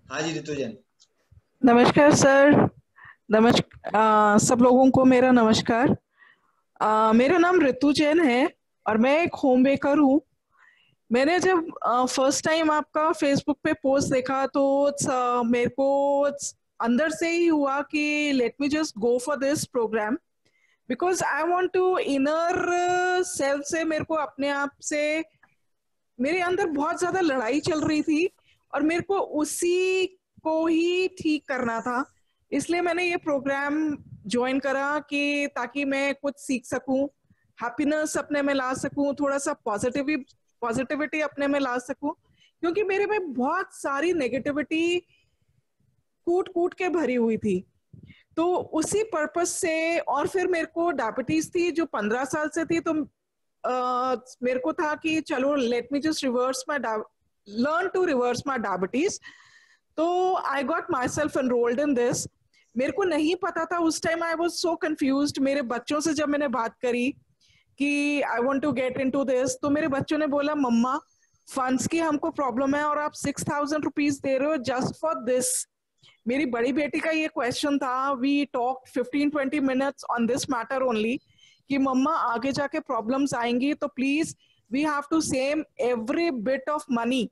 हाँ जी रितु जैन। नमस्कार सर। नमस्कार सब लोगों को मेरा नमस्कार। मेरा नाम ऋतु जैन है और मैं एक होम बेकर हूँ। मैंने जब फर्स्ट टाइम आपका फेसबुक पे पोस्ट देखा तो मेरे को अंदर से ही हुआ कि let me just go for this program because I want to inner self से मेरे को अपने आप से मेरे अंदर बहुत ज्यादा लड़ाई चल रही थी और मेरे को उसी को ही ठीक करना था। इसलिए मैंने ये प्रोग्राम ज्वाइन करा कि ताकि मैं कुछ सीख सकूं, हैप्पीनेस अपने में ला सकूं, थोड़ा सा पॉजिटिविटी अपने में ला सकूं, क्योंकि मेरे में बहुत सारी नेगेटिविटी कूट कूट के भरी हुई थी। तो उसी पर्पस से और फिर मेरे को डायबिटीज थी जो 15 साल से थी। तो मेरे को था कि चलो let me just reverse my learn to reverse my diabetes. तो I got myself enrolled in this. मेरे को नहीं पता था उस time, I was so confuse. मेरे बच्चों से जब मैंने बात करी कि I want to get in to this, तो मेरे बच्चों ने बोला मम्मा फंड्स की हमको प्रॉब्लम है और आप 6,000 रुपीज दे रहे हो जस्ट फॉर दिस। मेरी बड़ी बेटी का ये क्वेश्चन था। We talk 15-20 minutes on this matter only कि मम्मा आगे जाके प्रॉब्लम्स आएंगी तो please we have to save every bit of money.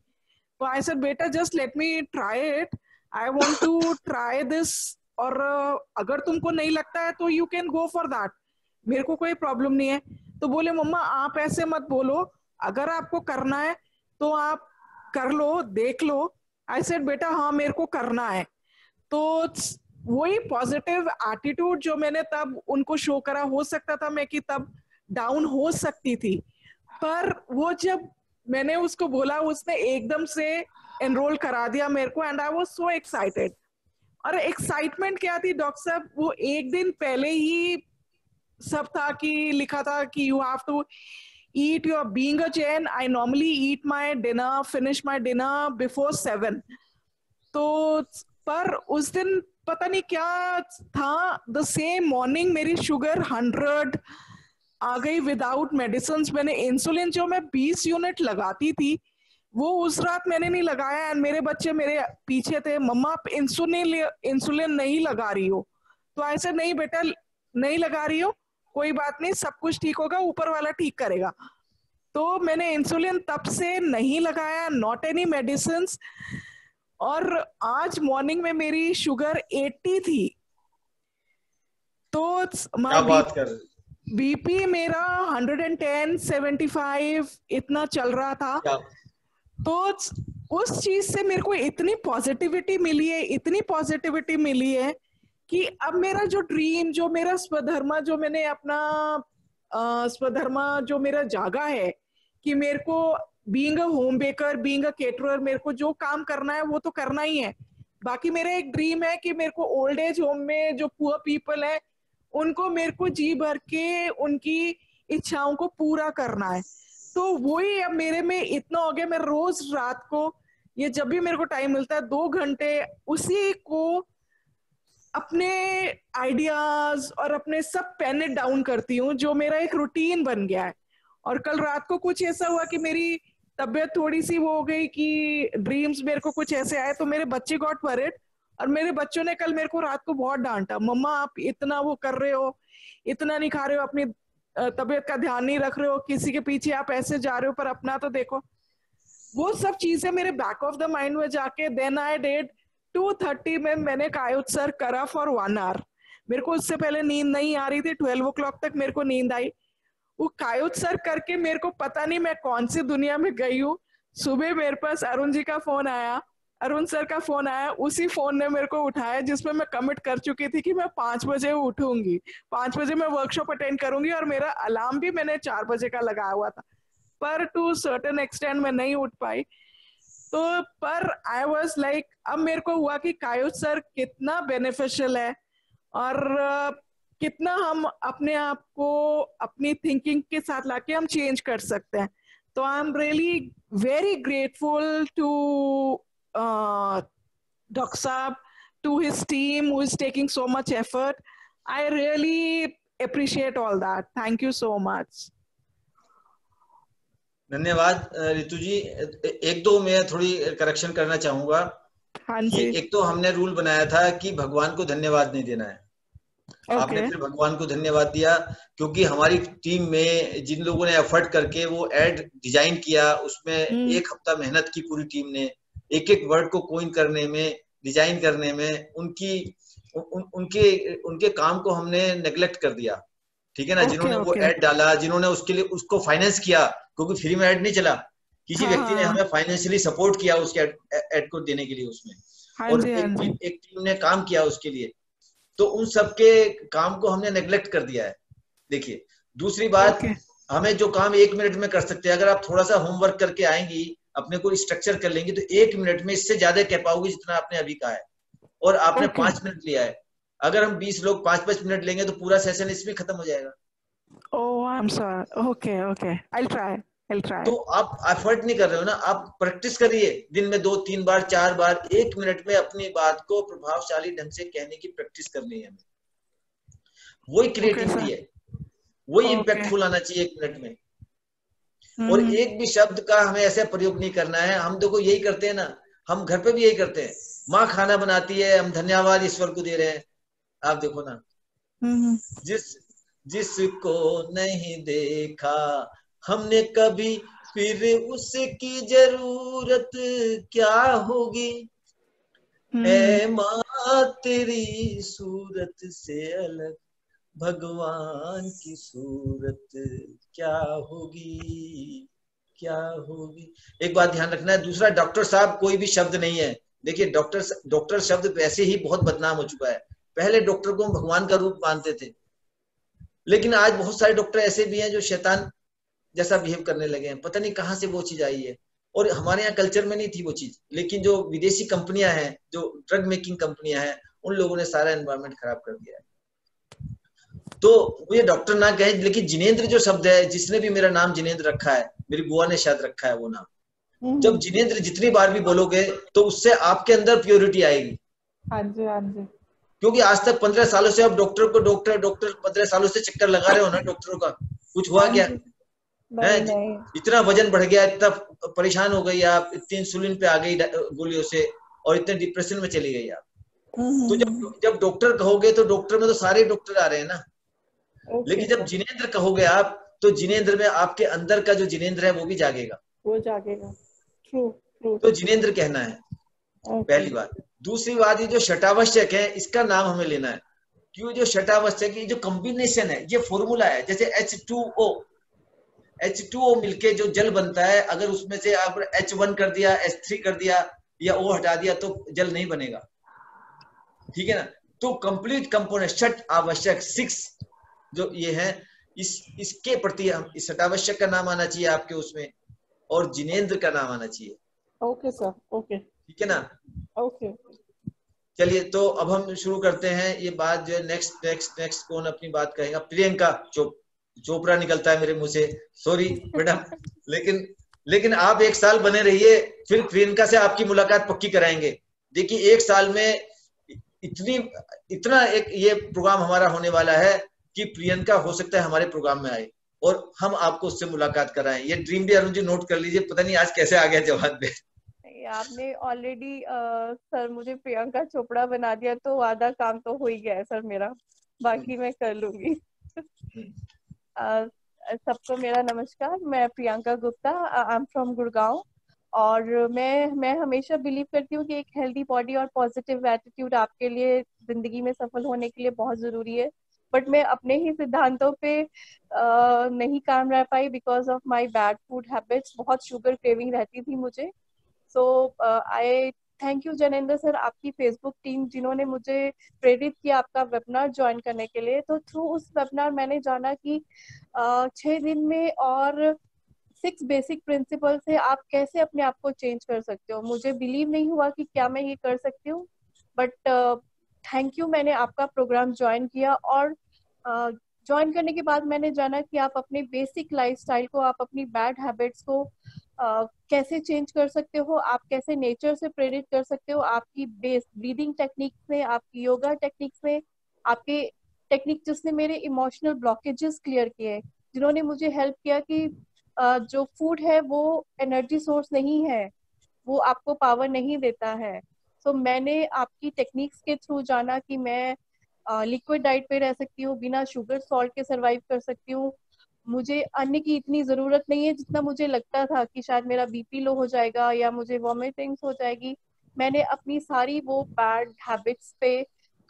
तो आई सेड बेटा just let me try it, I want to try this. और अगर तुमको नहीं लगता है तो you can go for that, मेरे को कोई प्रॉब्लम नहीं है। तो बोले मम्मा आप ऐसे मत बोलो, अगर आपको करना है तो आप कर लो, देख लो। आई सेड बेटा हाँ मेरे को करना है। तो वही पॉजिटिव एटीट्यूड जो मैंने तब उनको शो करा, हो सकता था मैं कि तब डाउन हो सकती थी, पर वो जब मैंने उसको बोला उसने एकदम से एनरोल करा दिया मेरे को and I was so excited. और एक्साइटमेंट क्या थी डॉक्टर साहब, वो एक दिन पहले ही सब था कि लिखा था कि you have to eat your being a Jain, I normally eat my dinner, finish my dinner before 7। तो पर उस दिन पता नहीं क्या था, द सेम मॉर्निंग मेरी शुगर 100 आ गई विदाउट मेडिसिन। मैंने इंसुलिन जो मैं 20 यूनिट लगाती थी वो उस रात मैंने नहीं लगाया एंड मेरे बच्चे मेरे पीछे थे, मम्मा आप इंसुलिन नहीं लगा रही हो। तो ऐसे नहीं बेटा नहीं लगा रही हो, कोई बात नहीं, सब कुछ ठीक होगा, ऊपर वाला ठीक करेगा। तो मैंने इंसुलिन तब से नहीं लगाया, नॉट एनी मेडिसिन। और आज मॉर्निंग में मेरी शुगर 80 थी। तो माय क्या बात कर रहे बीपी मेरा 110 75 इतना चल रहा था। क्या तो उस चीज से मेरे को इतनी पॉजिटिविटी मिली है, इतनी पॉजिटिविटी मिली है कि अब मेरा जो ड्रीम, जो मेरा स्वधर्मा, जो मैंने अपना स्वधर्मा जो मेरा जागा है कि मेरे को being a home baker, being a caterer, मेरे को जो काम करना है वो तो करना ही है। बाकी मेरा एक ड्रीम है कि मेरे को ओल्ड एज होम में जो पुअर पीपल है उनको मेरे को जी भर के उनकी इच्छाओं को पूरा करना है। तो वही अब मेरे में इतना हो गया, मैं रोज रात को ये जब भी मेरे को टाइम मिलता है 2 घंटे उसी को अपने आइडियाज और अपने सब पेन इट डाउन करती हूँ, जो मेरा एक रूटीन बन गया है। और कल रात को कुछ ऐसा हुआ कि मेरी तबीयत थोड़ी सी वो हो गई कि ड्रीम्स मेरे को कुछ ऐसे आए तो मेरे बच्चे गॉट वरिड। और मेरे बच्चों ने कल मेरे को रात को बहुत डांटा, मम्मा आप इतना वो कर रहे हो, इतना नहीं खा रहे हो, अपनी तबीयत का ध्यान नहीं रख रहे हो, किसी के पीछे आप ऐसे जा रहे हो, पर अपना तो देखो। वो सब चीजें मेरे बैक ऑफ द माइंड में जाके देन आई डिड 2:30 में मैंने कायोत्सर्ग करा फॉर 1 आवर। मेरे को उससे पहले नींद नहीं आ रही थी, 12 o'clock तक मेरे को नींद आई। वो कायोत्सर्ग करके मेरे को पता नहीं मैं कौन सी दुनिया में गई हूँ। सुबह मेरे पास अरुण जी का फोन आया, अरुण सर का फोन आया, उसी फोन ने मेरे को उठाया जिसमें मैं कमिट कर चुकी थी कि मैं 5 बजे उठूंगी, 5 बजे मैं वर्कशॉप अटेंड करूंगी, और मेरा अलार्म भी मैंने 4 बजे का लगाया हुआ था। पर टू सर्टेन एक्सटेंड मैं नहीं उठ पाई। तो पर आई वॉज लाइक अब मेरे को हुआ कि कायोत्सर्ग कितना बेनिफिशियल है और कितना हम अपने आप को अपनी थिंकिंग के साथ लाके हम चेंज कर सकते हैं। तो I am really very grateful to doctor साहब, to his team who is taking so much effort. I really appreciate all that, thank you so much. धन्यवाद रितु जी। एक दो मैं थोड़ी करेक्शन करना चाहूंगा। हाँ कि जी। एक तो हमने रूल बनाया था कि भगवान को धन्यवाद नहीं देना है। आपने ओके। फिर भगवान को धन्यवाद दिया, क्योंकि हमारी टीम में जिन लोगों ने एफर्ट करके वो एड डिजाइन किया, उसमें हम्म। 1 हफ्ता मेहनत की पूरी टीम ने, एक एक वर्ड को कोइन करने में, डिजाइन करने में, उनके उनके काम को हमने नेग्लेक्ट कर दिया। ठीक है ना, ओके जिन्होंने वो ओके। एड डाला, जिन्होंने उसके लिए उसको फाइनेंस किया, क्योंकि फ्री में एड नहीं चला, किसी हाँ व्यक्ति ने हाँ। हमें फाइनेंशियली सपोर्ट किया उसके एड को देने के लिए उसमें, हाँ और जी हाँ जी। एक टीम ने काम किया उसके लिए। तो उन सबके काम को हमने नेग्लेक्ट कर दिया है। देखिए, दूसरी बात, ओके। हमें जो काम 1 मिनट में कर सकते हैं, अगर आप थोड़ा सा होमवर्क करके आएंगी, अपने को स्ट्रक्चर कर लेंगी, तो 1 मिनट में इससे ज्यादा कह पाओगे जितना आपने अभी कहा है, और आपने ओके। 5 मिनट लिया है। अगर हम 20 लोग 5-5 मिनट लेंगे तो पूरा सेशन इसमें खत्म हो जाएगा। Oh I am sorry. Okay okay, I will try, I will तो ट्राई। आप एफर्ट नहीं कर रहे हो ना, आप प्रैक्टिस करिए, दिन में 2-3 बार 4 बार 1 मिनट में अपनी बात को प्रभावशाली ढंग से कहने की प्रैक्टिस करनी है हमें। वही ओके सर। क्रिएटिविटी है, वही ओके। इम्पैक्टफुल आना चाहिए 1 मिनट में। और हम्म। एक भी शब्द का हमें ऐसे प्रयोग नहीं करना है। हम देखो यही करते हैं ना, हम घर पे भी यही करते हैं। माँ खाना बनाती है, हम धन्यवाद ईश्वर को दे रहे हैं। आप देखो ना, हम्म। जिस जिसको नहीं देखा हमने कभी, फिर उसकी जरूरत क्या होगी। हम्म। ऐ माँ तेरी सूरत से अलग भगवान की सूरत क्या होगी, क्या होगी। एक बात ध्यान रखना है, दूसरा, डॉक्टर साहब कोई भी शब्द नहीं है। देखिए, डॉक्टर डॉक्टर शब्द वैसे ही बहुत बदनाम हो चुका है। पहले डॉक्टर को हम भगवान का रूप मानते थे, लेकिन आज बहुत सारे डॉक्टर ऐसे भी हैं जो शैतान जैसा बिहेव करने लगे हैं। पता नहीं कहाँ से वो चीज आई है, और हमारे यहाँ कल्चर में नहीं थी वो चीज, लेकिन जो विदेशी कंपनियां हैं, जो ड्रग मेकिंग कंपनियां हैं, उन लोगों ने सारा एनवायरमेंट खराब कर दिया है। तो मुझे डॉक्टर ना कहे, लेकिन जिनेंद्र जो शब्द है, जिसने भी मेरा नाम जिनेंद्र रखा है, मेरी बुआ ने शायद रखा है वो नाम, जब हम्म। जिनेंद्र जितनी बार भी बोलोगे तो उससे आपके अंदर प्योरिटी आएगी। हाँ जी हाँ जी। क्योंकि आज तक 15 सालों से आप डॉक्टर को डॉक्टर डॉक्टर 15 सालों से चक्कर लगा रहे हो ना डॉक्टरों का, कुछ हुआ हाँ क्या जी। है? नहीं नहीं। इतना वजन बढ़ गया, इतना परेशान हो गई आप, इतनी इंसुलिन पे आ गई गोलियों से, और इतने डिप्रेशन में चली गई आप। तो जब हम्म। जब डॉक्टर कहोगे तो डॉक्टर में तो सारे डॉक्टर आ रहे हैं ना। ओके लेकिन जब सर। जिनेंद्र कहोगे आप, तो जिनेंद्र में आपके अंदर का जो जिनेंद्र है वो भी जागेगा। वो जागेगा। True true. तो जिनेंद्र कहना है, ओके। पहली बात। दूसरी बात, ये जो शटावश्यक है, इसका नाम हमें लेना है। क्यों? जो शटावश्यक, ये जो कॉम्बिनेशन है, ये फॉर्मूला है, जैसे H2O, H2O मिलके जो जल बनता है, अगर उसमें से आप H1 कर दिया, H3 कर दिया, या O हटा दिया, तो जल नहीं बनेगा। ठीक है ना? तो कंप्लीट कंपोनेंट, छठ आवश्यक, 6 जो ये है, इसके प्रति हम, इस शटावश्यक का नाम आना चाहिए आपके उसमें, और जिनेंद्र का नाम आना चाहिए। Okay sir. ओके। ठीक है ना? ओके। चलिए, तो अब हम शुरू करते हैं ये बात जो है। नेक्स्ट नेक्स्ट नेक्स्ट कौन अपनी बात कहेगा? प्रियंका चोपड़ा निकलता है मेरे मुंह से, सॉरी मैडम। लेकिन लेकिन आप 1 साल बने रहिए, फिर प्रियंका से आपकी मुलाकात पक्की कराएंगे। देखिए, 1 साल में इतनी इतना एक ये प्रोग्राम हमारा होने वाला है कि प्रियंका हो सकता है हमारे प्रोग्राम में आए, और हम आपको उससे मुलाकात कराएं। ये ड्रीम भी अरुण जी नोट कर लीजिए, पता नहीं आज कैसे आ गया जवाब में। आपने ऑलरेडी सर मुझे प्रियंका चोपड़ा बना दिया, तो आधा काम तो हो ही गया है सर मेरा, बाकी मैं कर लूंगी। सबको मेरा नमस्कार, मैं Priyanka Gupta, I am from Gurgaon. और मैं हमेशा बिलीव करती हूँ कि एक हेल्दी बॉडी और पॉजिटिव एटीट्यूड आपके लिए जिंदगी में सफल होने के लिए बहुत जरूरी है। बट मैं अपने ही सिद्धांतों पे नहीं काम रह पाई because of my bad food habits. बहुत शुगर क्रेविंग रहती थी मुझे। So I thank you Janendra sir, आपकी फेसबुक टीम जिन्होंने मुझे प्रेरित किया आपका वेबिनार ज्वाइन करने के लिए। तो थ्रू उस वेबिनार मैंने जाना कि 6 दिन में और 6 बेसिक प्रिंसिपल से आप कैसे अपने आप को चेंज कर सकते हो। मुझे बिलीव नहीं हुआ कि क्या मैं ये कर सकती हूँ, बट थैंक यू, मैंने आपका प्रोग्राम ज्वाइन किया। और ज्वाइन करने के बाद मैंने जाना कि आप अपने बेसिक लाइफस्टाइल को, आप अपनी बैड हैबिट्स को कैसे चेंज कर सकते हो, आप कैसे नेचर से प्रेरित कर सकते हो, आपकी बेस ब्रीदिंग टेक्निक में, आपकी योगा टेक्निक में, आपके टेक्निक जिसने मेरे इमोशनल ब्लॉकेजेस क्लियर किए, जिन्होंने मुझे हेल्प किया कि जो फूड है वो एनर्जी सोर्स नहीं है, वो आपको पावर नहीं देता है। सो मैंने आपकी टेक्निक्स के थ्रू जाना कि मैं लिक्विड डाइट पे रह सकती हूँ, बिना शुगर सॉल्ट के सरवाइव कर सकती हूँ। मुझे अन्न की इतनी ज़रूरत नहीं है जितना मुझे लगता था कि शायद मेरा बीपी लो हो जाएगा या मुझे वॉमिटिंग्स हो जाएगी। मैंने अपनी सारी वो बैड हैबिट्स पे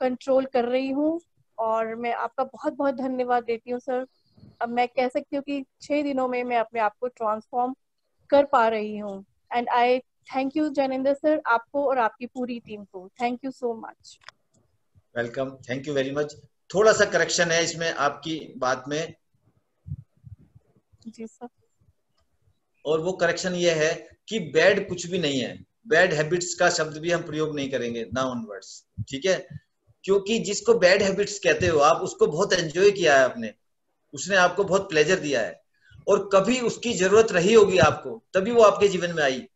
कंट्रोल कर रही हूँ और मैं आपका बहुत बहुत धन्यवाद देती हूँ सर। अब मैं कह सकती हूँ कि 6 दिनों में मैं अपने आप को ट्रांसफॉर्म कर पा रही हूँ। And I thank you Jainendra sir, आपको और आपकी पूरी टीम को thank you so much. Welcome, thank you very much. थोड़ा सा करेक्शन है इसमें आपकी बात में। जी सर। और वो करेक्शन ये है कि बैड कुछ भी नहीं है, बैड हैबिट्स का शब्द भी हम प्रयोग नहीं करेंगे ना ऑनवर्ड्स, ठीक है? क्योंकि जिसको बैड हैबिट्स कहते हो आप, उसको बहुत एंजॉय किया है आपने, उसने आपको बहुत प्लेजर दिया है और कभी उसकी जरूरत रही होगी आपको, तभी वो आपके जीवन में आई।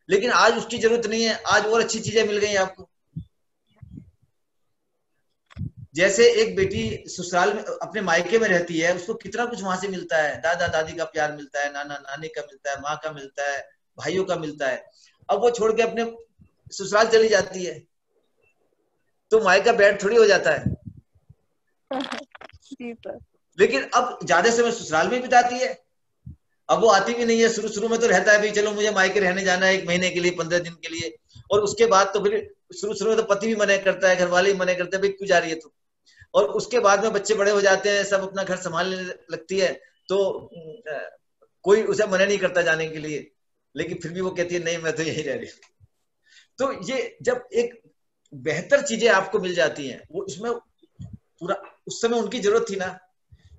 लेकिन आज उसकी जरूरत नहीं है, आज और अच्छी चीजें मिल गई आपको। जैसे एक बेटी ससुराल में अपने मायके में रहती है, उसको कितना कुछ वहां से मिलता है, दादा दादी का प्यार मिलता है, नाना नानी का मिलता है, माँ का मिलता है, भाइयों का मिलता है। अब वो छोड़ के अपने ससुराल चली जाती है तो मायका बैड थोड़ी हो जाता है। जी सर। लेकिन अब ज्यादा समय ससुराल में बिताती है, अब वो आती भी नहीं है। शुरू शुरू में तो रहता है भाई चलो मुझे मायके रहने जाना है 1 महीने के लिए, 15 दिन के लिए, और उसके बाद तो फिर शुरू शुरू में तो पति भी मना करता है, घर वाले भी मना करते हैं, भाई क्यों जा रही है तू। और उसके बाद में बच्चे बड़े हो जाते हैं, सब अपना घर संभालने लगती है, तो कोई उसे मना नहीं करता जाने के लिए, लेकिन फिर भी वो कहती है नहीं मैं तो यही रह रही हूँ। तो ये जब एक बेहतर चीजें आपको मिल जाती हैं, वो इसमें पूरा उस समय उनकी जरूरत थी ना।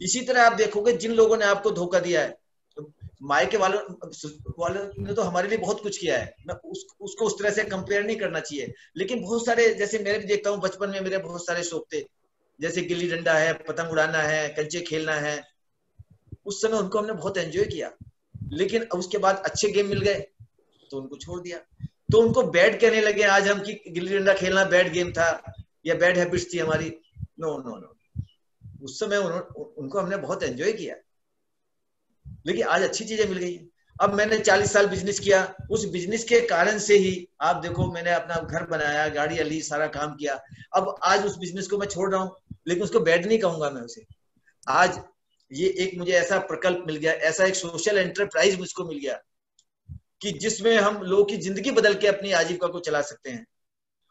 इसी तरह आप देखोगे जिन लोगों ने आपको धोखा दिया है, मायके वालों ने तो हमारे लिए बहुत कुछ किया है, मैं उसको उस तरह से कंपेयर नहीं करना चाहिए। लेकिन बहुत सारे, जैसे मेरे भी देखता हूँ, बचपन में मेरे बहुत सारे शौक थे, जैसे गिल्ली डंडा है, पतंग उड़ाना है, कंचे खेलना है। उस समय उनको हमने बहुत एंजॉय किया, लेकिन उसके बाद अच्छे गेम मिल गए तो उनको छोड़ दिया। तो उनको बैड कहने लगे आज हम कि गिल्ली डंडा खेलना बैड गेम था या बैड हैबिट्स थी हमारी। नो नो नो, उस समय उनको हमने बहुत एंजॉय किया, लेकिन आज अच्छी चीजें मिल गई। अब मैंने 40 साल बिजनेस किया, उस बिजनेस के कारण से ही आप देखो मैंने अपना घर बनाया, गाड़ी ली, सारा काम किया। अब आज उस बिजनेस को मैं छोड़ रहा हूँ, लेकिन उसको बैड नहीं कहूंगा मैं उसे। आज ये एक मुझे ऐसा प्रकल्प मिल गया, ऐसा एक सोशल एंटरप्राइज मुझको मिल गया कि जिसमें हम लोगों की जिंदगी बदल के अपनी आजीविका को चला सकते हैं।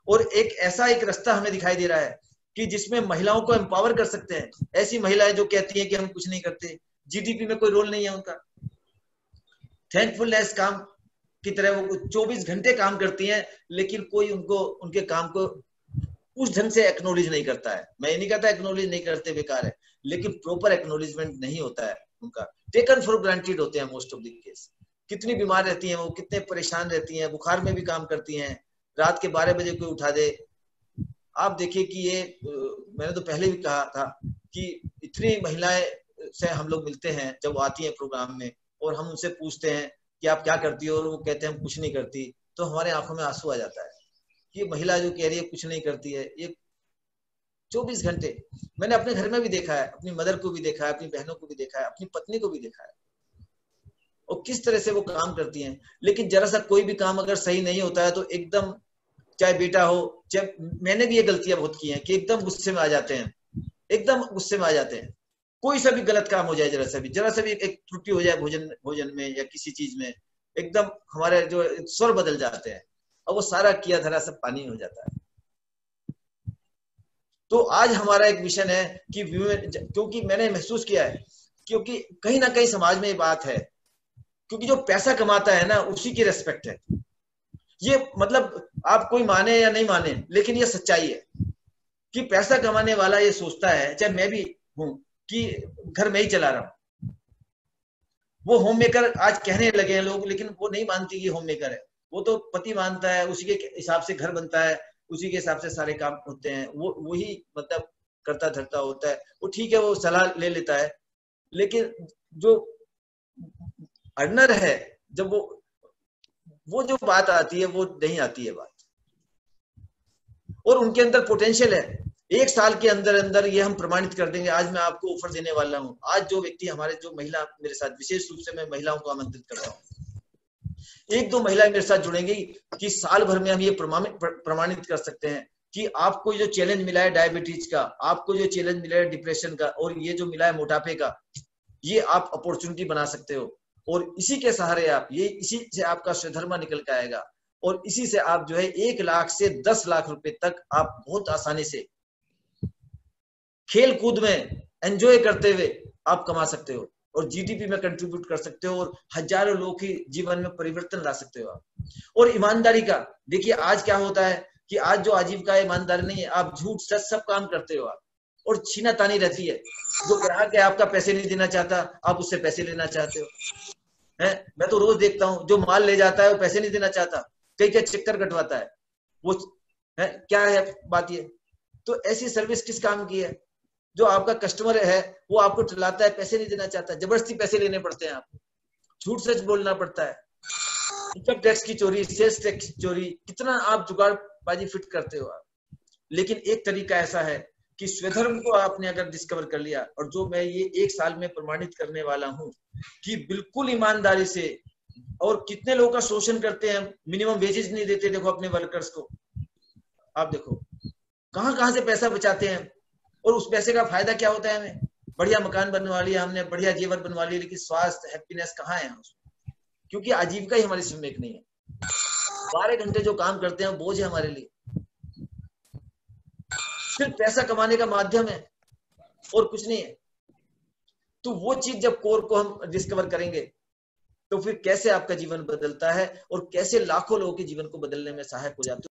और एक ऐसा एक रास्ता हमें दिखाई दे रहा है कि जिसमें महिलाओं को एम्पावर कर सकते हैं। ऐसी महिलाएं जो कहती हैं कि हम कुछ नहीं करते, जीडीपी में कोई रोल नहीं है उनका, थैंकफुलनेस काम की तरह वो 24 घंटे काम करती हैं, लेकिन कोई उनको उनके काम को उस ढंग से एक्नोलेज नहीं करता है। मैं ये नहीं कहता एक्नोलेज नहीं करते बेकार है, लेकिन प्रॉपर एक्नोलेजमेंट नहीं होता है उनका, टेकन फॉर ग्रांटेड होते हैं मोस्ट ऑफ द केस। कितनी बीमार रहती हैं वो, कितने परेशान रहती हैं, बुखार में भी काम करती हैं, रात के 12 बजे कोई उठा दे। आप देखिए कि ये मैंने तो पहले भी कहा था कि इतनी महिलाएं से हम लोग मिलते हैं जब वो आती हैं प्रोग्राम में, और हम उनसे पूछते हैं कि आप क्या करती हो, और वो कहते हैं हम कुछ नहीं करती, तो हमारे आंखों में आंसू आ जाता है कि महिला जो कह रही है कुछ नहीं करती है। ये 24 घंटे मैंने अपने घर में भी देखा है, अपनी मदर को भी देखा है, अपनी बहनों को भी देखा है, अपनी पत्नी को भी देखा है, और किस तरह से वो काम करती हैं। लेकिन जरा सा कोई भी काम अगर सही नहीं होता है तो एकदम, चाहे बेटा हो, चाहे, मैंने भी ये गलतियां बहुत की हैं कि एकदम गुस्से में आ जाते हैं, एकदम गुस्से में आ जाते हैं। कोई सा भी गलत काम हो जाए, जरा सा भी एक त्रुटि हो जाए भोजन में या किसी चीज में, एकदम हमारे जो स्वर बदल जाते हैं और वो सारा किया धरा सब पानी हो जाता है। तो आज हमारा एक मिशन है कि क्योंकि मैंने महसूस किया है, क्योंकि कहीं ना कहीं समाज में ये बात है, क्योंकि जो पैसा कमाता है ना उसी की रेस्पेक्ट है। ये मतलब आप कोई माने या नहीं माने, लेकिन ये सच्चाई है कि पैसा कमाने वाला ये सोचता है, चाहे मैं भी हूं, कि घर में ही चला रहा हूं। वो होम मेकर आज कहने लगे हैं लोग, लेकिन वो नहीं मानती कि होम मेकर है, वो तो पति मानता है, उसी के हिसाब से घर बनता है, उसी के हिसाब से सारे काम होते हैं, वो वही मतलब करता धरता होता है। वो ठीक है, वो सलाह ले लेता है, लेकिन जो अर्नर है, जब वो जो बात आती है वो नहीं आती है बात। और उनके अंदर पोटेंशियल है, 1 साल के अंदर अंदर ये हम प्रमाणित कर देंगे। आज मैं आपको ऑफर देने वाला हूं, आज जो व्यक्ति हमारे, जो महिला मेरे साथ, विशेष रूप से मैं महिलाओं को आमंत्रित करता हूं एक दो महिलाएं मेरे साथ जुड़ेंगी कि साल भर में हम ये प्रमाणित कर सकते हैं कि आपको जो चैलेंज मिला है डायबिटीज का, आपको जो चैलेंज मिला है डिप्रेशन का, और ये जो मिला है मोटापे का, ये आप अपॉर्चुनिटी बना सकते हो। और इसी के सहारे आप इसी से आपका स्वधर्मा निकल के आएगा, और इसी से आप जो है 1 लाख से 10 लाख रुपए तक आप बहुत आसानी से खेल कूद में एंजॉय करते हुए आप कमा सकते हो, और जीडीपी में कंट्रीब्यूट कर सकते हो, और हजारों लोगों के जीवन में परिवर्तन ला सकते हो आप। और ईमानदारी का देखिए, आज क्या होता है कि आज जो आजीविका ईमानदारी नहीं है, आप झूठ सच सब काम करते हो आप, और छीना तानी रहती है। जो ग्राहक है आपका पैसे नहीं देना चाहता, आप उससे पैसे लेना चाहते हो, है। मैं तो रोज देखता हूँ, जो माल ले जाता है वो पैसे नहीं देना चाहता, कई चक्कर कटवाता है वो, है क्या है बात ये। तो ऐसी सर्विस किस काम की है? जो आपका कस्टमर है वो आपको चलाता है, पैसे नहीं देना चाहता, जबरदस्ती पैसे लेने पड़ते हैं आपको, झूठ सच बोलना पड़ता है, इनकम टैक्स की चोरी, सेल्स टैक्स की चोरी, कितना आप जुगाड़बाजी फिट करते हो आप। लेकिन एक तरीका ऐसा है कि स्वधर्म को आपने अगर डिस्कवर कर लिया, और जो मैं ये 1 साल में प्रमाणित करने वाला हूँ कि बिल्कुल ईमानदारी से, और कितने लोगों का शोषण करते हैं, मिनिमम वेजेस नहीं देते, देखो अपने वर्कर्स को, आप देखो कहां से पैसा बचाते हैं, और उस पैसे का फायदा क्या होता है हमें? बढ़िया मकान बनवा लिया हमने, बढ़िया जेवर बनवा लिया, लेकिन स्वास्थ्य हैप्पीनेस कहाँ है उसमें? क्योंकि आजीविका ही हमारी इसमें नहीं है। 12 घंटे जो काम करते हैं बोझ है हमारे लिए, सिर्फ पैसा कमाने का माध्यम है और कुछ नहीं है। तो वो चीज जब कोर को हम डिस्कवर करेंगे, तो फिर कैसे आपका जीवन बदलता है, और कैसे लाखों लोगों के जीवन को बदलने में सहायक हो जाता है।